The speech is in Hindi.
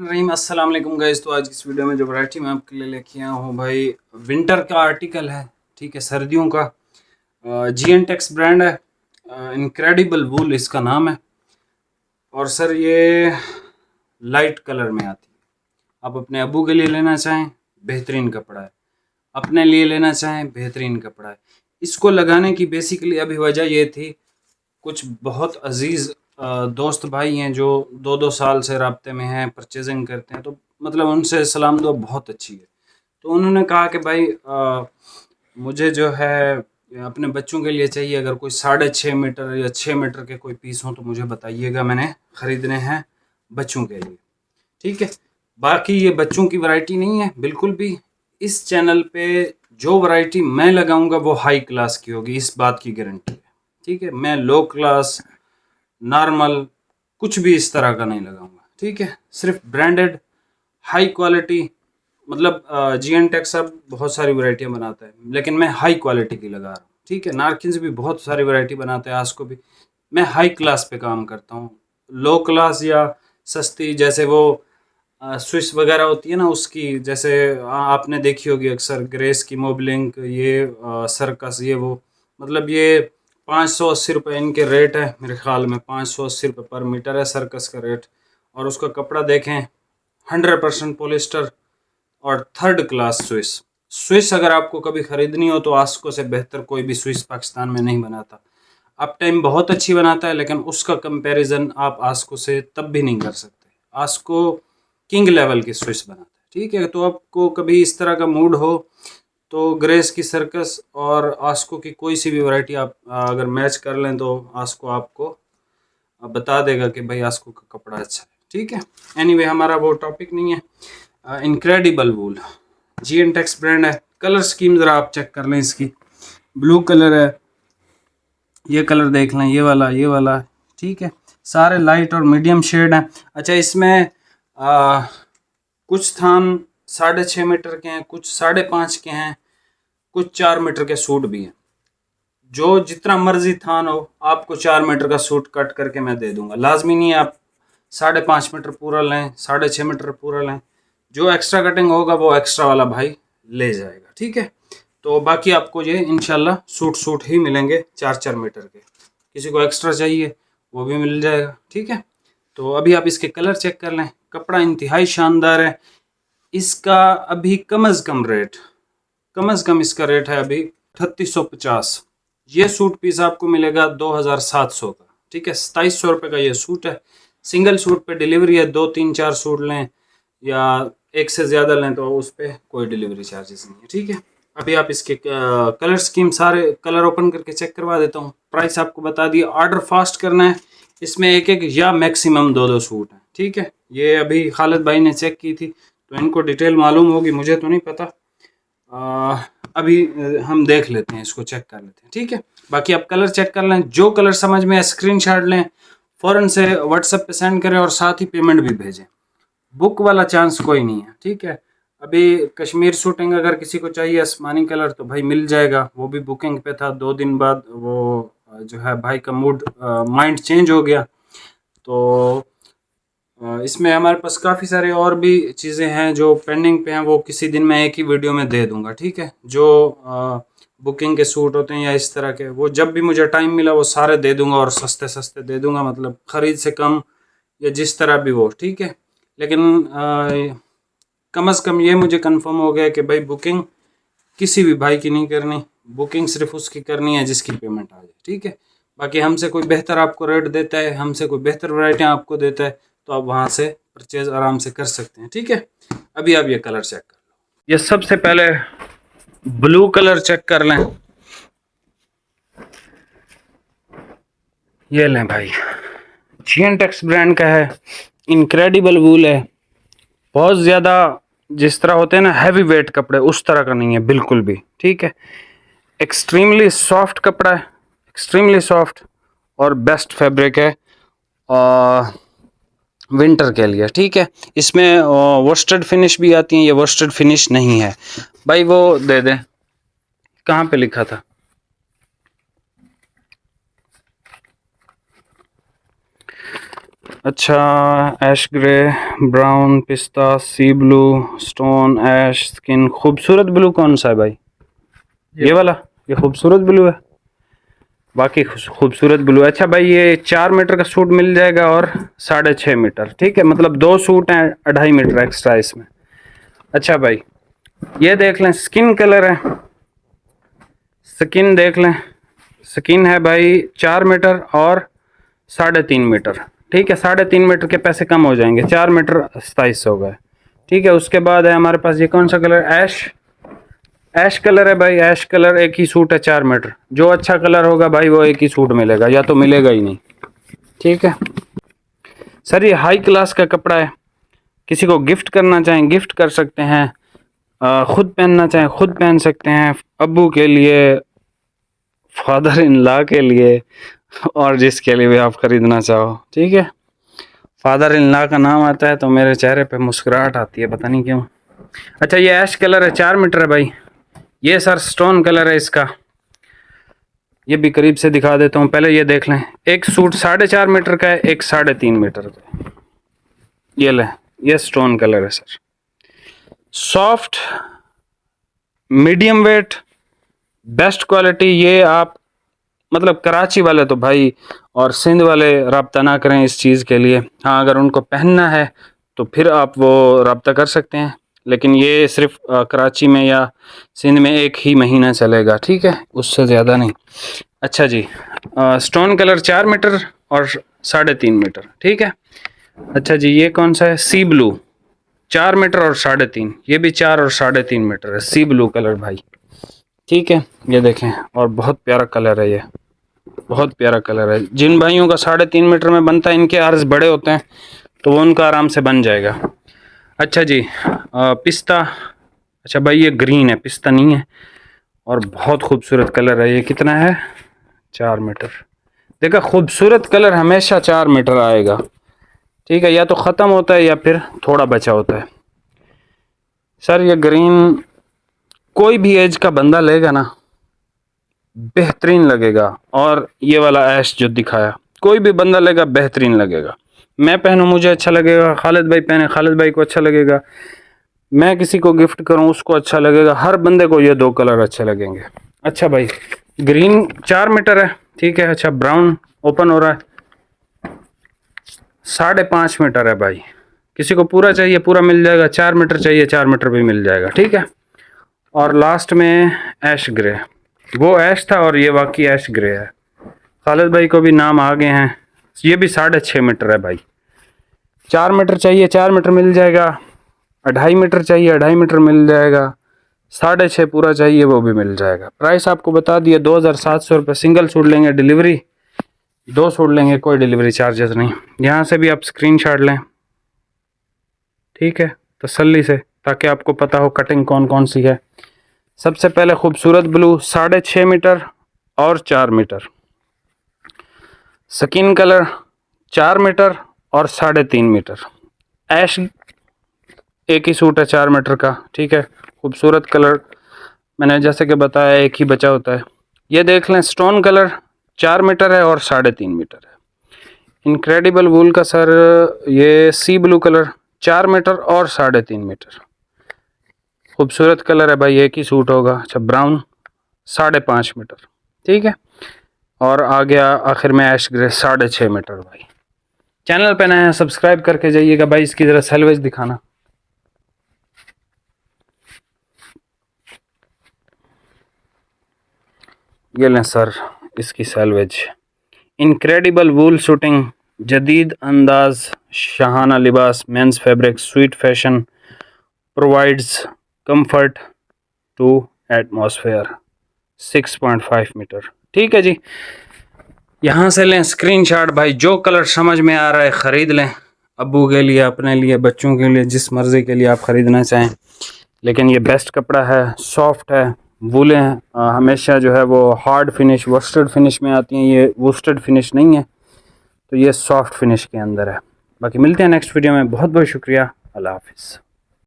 रहीम अस्सलाम वालेकुम गाइस। तो आज इस वीडियो में जो वैरायटी मैं आपके लिए लेके आया हूँ भाई, विंटर का आर्टिकल है। ठीक है, सर्दियों का। GN टेक्स ब्रांड है, इनक्रेडिबल वूल इसका नाम है। और सर ये लाइट कलर में आती है। आप अपने अबू के लिए लेना चाहें, बेहतरीन कपड़ा है। अपने लिए लेना चाहें, बेहतरीन कपड़ा है। इसको लगाने की बेसिकली अभी वजह ये थी, कुछ बहुत अजीज़ दोस्त भाई हैं जो 2-2 साल से राब्ते में हैं, परचेजिंग करते हैं, तो मतलब उनसे सलाम दुआ बहुत अच्छी है। तो उन्होंने कहा कि भाई मुझे जो है अपने बच्चों के लिए चाहिए, अगर कोई 6.5 मीटर या 6 मीटर के कोई पीस हों तो मुझे बताइएगा, मैंने ख़रीदने हैं बच्चों के लिए। ठीक है, बाकी ये बच्चों की वैरायटी नहीं है बिल्कुल भी। इस चैनल पे जो वैरायटी मैं लगाऊंगा वो हाई क्लास की होगी, इस बात की गारंटी है। ठीक है, मैं लो क्लास नॉर्मल कुछ भी इस तरह का नहीं लगाऊंगा। ठीक है, सिर्फ ब्रांडेड हाई क्वालिटी। मतलब GN टेक्स अब बहुत सारी वैरायटियां बनाता है, लेकिन मैं हाई क्वालिटी की लगा रहा हूँ। ठीक है, नारकिन्स भी बहुत सारी वैरायटी बनाते हैं, आस्को भी। मैं हाई क्लास पे काम करता हूँ। लो क्लास या सस्ती, जैसे वो स्विस वगैरह होती है ना, उसकी जैसे आपने देखी होगी अक्सर, ग्रेस की मोबलिंक, ये सर्कस, ये वो, मतलब ये 580 रुपये इनके रेट है मेरे ख्याल में। 580 रुपये पर मीटर है सर्कस का रेट। और उसका कपड़ा देखें, 100% पॉलिस्टर और थर्ड क्लास स्विस। स्विस अगर आपको कभी ख़रीदनी हो तो आस्को से बेहतर कोई भी स्विस पाकिस्तान में नहीं बनाता। अप टाइम बहुत अच्छी बनाता है, लेकिन उसका कंपैरिजन आप आस्को से तब भी नहीं कर सकते। आस्को किंग लेवल की स्विस बनाता है। ठीक है, तो आपको कभी इस तरह का मूड हो तो ग्रेस की सर्कस और आस्को की कोई सी भी वैरायटी आप अगर मैच कर लें तो आस्को आपको बता देगा कि भाई आस्को का कपड़ा अच्छा है। ठीक है, एनीवे हमारा वो टॉपिक नहीं है। इनक्रेडिबल वूल GN टेक्स ब्रांड है। कलर स्कीम ज़रा आप चेक कर लें इसकी। ब्लू कलर है, ये कलर देख लें, ये वाला। ठीक है, सारे लाइट और मीडियम शेड हैं। अच्छा, इसमें कुछ थान 6.5 मीटर के हैं, कुछ 5.5 के हैं, कुछ 4 मीटर के सूट भी हैं। जो जितना मर्जी थान हो, आपको 4 मीटर का सूट कट करके मैं दे दूंगा। लाजमी नहीं है आप 5.5 मीटर पूरा लें, 6.5 मीटर पूरा लें। जो एक्स्ट्रा कटिंग होगा वो एक्स्ट्रा वाला भाई ले जाएगा। ठीक है, तो बाकी आपको ये इंशाल्लाह सूट ही मिलेंगे 4-4 मीटर के। किसी को एक्स्ट्रा चाहिए वो भी मिल जाएगा। ठीक है, तो अभी आप इसके कलर चेक कर लें। कपड़ा इंतहाई शानदार है। इसका अभी कम अज़ कम इसका रेट है अभी 3850। ये सूट पीस आपको मिलेगा 2700 का। ठीक है, 2700 रुपये का ये सूट है। सिंगल सूट पे डिलीवरी है। 2-3-4 सूट लें या एक से ज़्यादा लें तो उस पर कोई डिलीवरी चार्जेस नहीं है। ठीक है, अभी आप इसके कलर स्कीम सारे कलर ओपन करके चेक करवा देता हूँ। प्राइस आपको बता दिया। ऑर्डर फास्ट करना है। इसमें एक एक या मैक्सिमम 2-2 सूट हैं। ठीक है, ये अभी खालिद भाई ने चेक की थी तो इनको डिटेल मालूम होगी, मुझे तो नहीं पता। अभी हम देख लेते हैं, इसको चेक कर लेते हैं। ठीक है, बाकी आप कलर चेक कर लें। जो कलर समझ में स्क्रीनशॉट लें, फ़ौरन से व्हाट्सएप पे सेंड करें और साथ ही पेमेंट भी भेजें। बुक वाला चांस कोई नहीं है। ठीक है, अभी कश्मीर शूटिंग अगर किसी को चाहिए आसमानी कलर तो भाई मिल जाएगा, वो भी बुकिंग पे था। 2 दिन बाद वो जो है भाई का मूड माइंड चेंज हो गया। तो इसमें हमारे पास काफ़ी सारे और भी चीज़ें हैं जो पेंडिंग पे हैं, वो किसी दिन मैं एक ही वीडियो में दे दूंगा। ठीक है, जो बुकिंग के सूट होते हैं या इस तरह के, वो जब भी मुझे टाइम मिला वो सारे दे दूंगा और सस्ते सस्ते दे दूंगा, मतलब ख़रीद से कम या जिस तरह भी वो। ठीक है, लेकिन कम अज़ कम ये मुझे कंफर्म हो गया कि भाई बुकिंग किसी भी भाई की नहीं करनी, बुकिंग सिर्फ उसकी करनी है जिसकी पेमेंट आ जाए। ठीक है, बाकी हमसे कोई बेहतर आपको रेट देता है, हमसे कोई बेहतर वैरायटियाँ आपको देता है तो आप वहाँ से परचेज आराम से कर सकते हैं। ठीक है, अभी आप ये कलर चेक कर लो। ये सबसे पहले ब्लू कलर चेक कर लें। ये लें भाई, GN टेक्स ब्रांड का है, इनक्रेडिबल वूल है। बहुत ज़्यादा जिस तरह होते हैं ना हैवी वेट कपड़े, उस तरह का नहीं है बिल्कुल भी। ठीक है, एक्सट्रीमली सॉफ्ट कपड़ा है, एक्सट्रीमली सॉफ्ट और बेस्ट फैब्रिक है विंटर के लिए। ठीक है, इसमें वोस्टेड फिनिश भी आती है, ये वोस्टेड फिनिश नहीं है भाई। वो दे दें, कहाँ पे लिखा था? अच्छा, ऐश ग्रे, ब्राउन, पिस्ता, सी ब्लू, स्टोन, ऐश, स्किन। खूबसूरत ब्लू कौन सा है भाई? ये वाला, ये खूबसूरत ब्लू है। बाकी खूबसूरत ब्लू। अच्छा भाई, ये 4 मीटर का सूट मिल जाएगा और 6.5 मीटर, ठीक है, मतलब 2 सूट हैं, 2.5 मीटर एक्स्ट्रा इसमें। अच्छा भाई, ये देख लें, स्किन कलर है, स्किन देख लें। स्किन है भाई 4 मीटर और 3.5 मीटर, ठीक है। 3.5 मीटर के पैसे कम हो जाएंगे, 4 मीटर 2700 गए, ठीक है। उसके बाद है हमारे पास ये कौन सा कलर? ऐश, ऐश कलर है भाई। ऐश कलर एक ही सूट है 4 मीटर। जो अच्छा कलर होगा भाई वो एक ही सूट मिलेगा, या तो मिलेगा ही नहीं, ठीक है सर। ये हाई क्लास का कपड़ा है, किसी को गिफ्ट करना चाहें गिफ्ट कर सकते हैं, खुद पहनना चाहें खुद पहन सकते हैं, अब्बू के लिए, फादर इन लॉ के लिए, और जिसके लिए भी आप खरीदना चाहो, ठीक है। फादर इन लॉ का नाम आता है तो मेरे चेहरे पे मुस्कुराहट आती है, पता नहीं क्यों। अच्छा, ये ऐश कलर है, 4 मीटर है भाई। ये सर स्टोन कलर है इसका, ये भी करीब से दिखा देता हूँ, पहले ये देख लें। एक सूट 4.5 मीटर का है, एक 3.5 मीटर का है। ये लें, ये स्टोन कलर है sir. Soft, medium wait, best quality. ये आप मतलब कराची वाले तो भाई और सिंध वाले रब्ता ना करें इस चीज़ के लिए। हाँ, अगर उनको पहनना है तो फिर आप वो रब्ता कर सकते हैं, लेकिन ये सिर्फ कराची में या सिंध में 1 ही महीना चलेगा, ठीक है, उससे ज़्यादा नहीं। अच्छा जी, स्टोन कलर 4 मीटर और 3.5 मीटर, ठीक है। अच्छा जी, ये कौन सा है? सी ब्लू, 4 मीटर और 3.5, ये भी 4 और 3.5 मीटर है, सी ब्लू कलर भाई, ठीक है। ये देखें, और बहुत प्यारा कलर है, ये बहुत प्यारा कलर है। जिन भाइयों का 3.5 मीटर में बनता है, इनके अर्ज बड़े होते हैं तो वो उनका आराम से बन जाएगा। अच्छा जी, पिस्ता। अच्छा भाई, ये ग्रीन है, पिस्ता नहीं है, और बहुत खूबसूरत कलर है। ये कितना है? 4 मीटर। देखा, खूबसूरत कलर हमेशा 4 मीटर आएगा, ठीक है, या तो ख़त्म होता है या फिर थोड़ा बचा होता है। सर ये ग्रीन कोई भी एज का बंदा लेगा ना, बेहतरीन लगेगा। और ये वाला ऐश जो दिखाया, कोई भी बंदा लेगा बेहतरीन लगेगा। मैं पहनूं मुझे अच्छा लगेगा, खालिद भाई पहने खालिद भाई को अच्छा लगेगा, मैं किसी को गिफ्ट करूं उसको अच्छा लगेगा, हर बंदे को ये 2 कलर अच्छे लगेंगे। अच्छा भाई, ग्रीन 4 मीटर है, ठीक है। अच्छा, ब्राउन ओपन हो रहा है, 5.5 मीटर है भाई। किसी को पूरा चाहिए पूरा मिल जाएगा, 4 मीटर चाहिए 4 मीटर भी मिल जाएगा, ठीक है। और लास्ट में ऐश ग्रे, वो ऐश था और ये वाकई ऐश ग्रे है। खालिद भाई को भी नाम आ गए हैं। ये भी 6.5 मीटर है भाई। 4 मीटर चाहिए 4 मीटर मिल जाएगा, 2.5 मीटर चाहिए 2.5 मीटर मिल जाएगा, 6.5 पूरा चाहिए वो भी मिल जाएगा। प्राइस आपको बता दिया, 2700 रुपये। सिंगल सूट लेंगे डिलीवरी, 2 सूट लेंगे कोई डिलीवरी चार्जेस नहीं। यहाँ से भी आप स्क्रीनशॉट लें, ठीक है, तसल्ली से, ताकि आपको पता हो कटिंग कौन कौन सी है। सबसे पहले खूबसूरत ब्लू 6.5 मीटर और 4 मीटर, स्किन कलर 4 मीटर और 3.5 मीटर, ऐश एक ही सूट है 4 मीटर का, ठीक है। खूबसूरत कलर, मैंने जैसे कि बताया एक ही बचा होता है। ये देख लें, स्टोन कलर 4 मीटर है और 3.5 मीटर है। इनक्रेडिबल वूल का सर ये सी ब्लू कलर 4 मीटर और 3.5 मीटर, खूबसूरत कलर है भाई, एक ही सूट होगा। अच्छा, ब्राउन 5.5 मीटर, ठीक है। और आ गया आखिर में ऐश ग्रे 6.5 मीटर भाई। चैनल पे नए हैं सब्सक्राइब करके जाइएगा भाई। इसकी ज़रा सैलवेज दिखाना। ये लें सर इसकी सैलवेज, इनक्रेडिबल वूल शूटिंग, जदीद अंदाज, शाहाना लिबास, men's fabric, sweet fashion, provides comfort to atmosphere, 6.5 metre, ठीक है जी। यहाँ से लें स्क्रीनशॉट भाई, जो कलर समझ में आ रहा है ख़रीद लें, अब्बू के लिए, अपने लिए, बच्चों के लिए, जिस मर्ज़ी के लिए आप ख़रीदना चाहें। लेकिन ये बेस्ट कपड़ा है, सॉफ्ट है, वूलें हमेशा जो है वो हार्ड फिनिश वस्टर्ड फिनिश में आती हैं, ये वस्टर्ड फिनिश नहीं है, तो ये सॉफ्ट फिनिश के अंदर है। बाकी मिलते हैं नेक्स्ट वीडियो में। बहुत बहुत शुक्रिया, अल्लाह हाफिज़।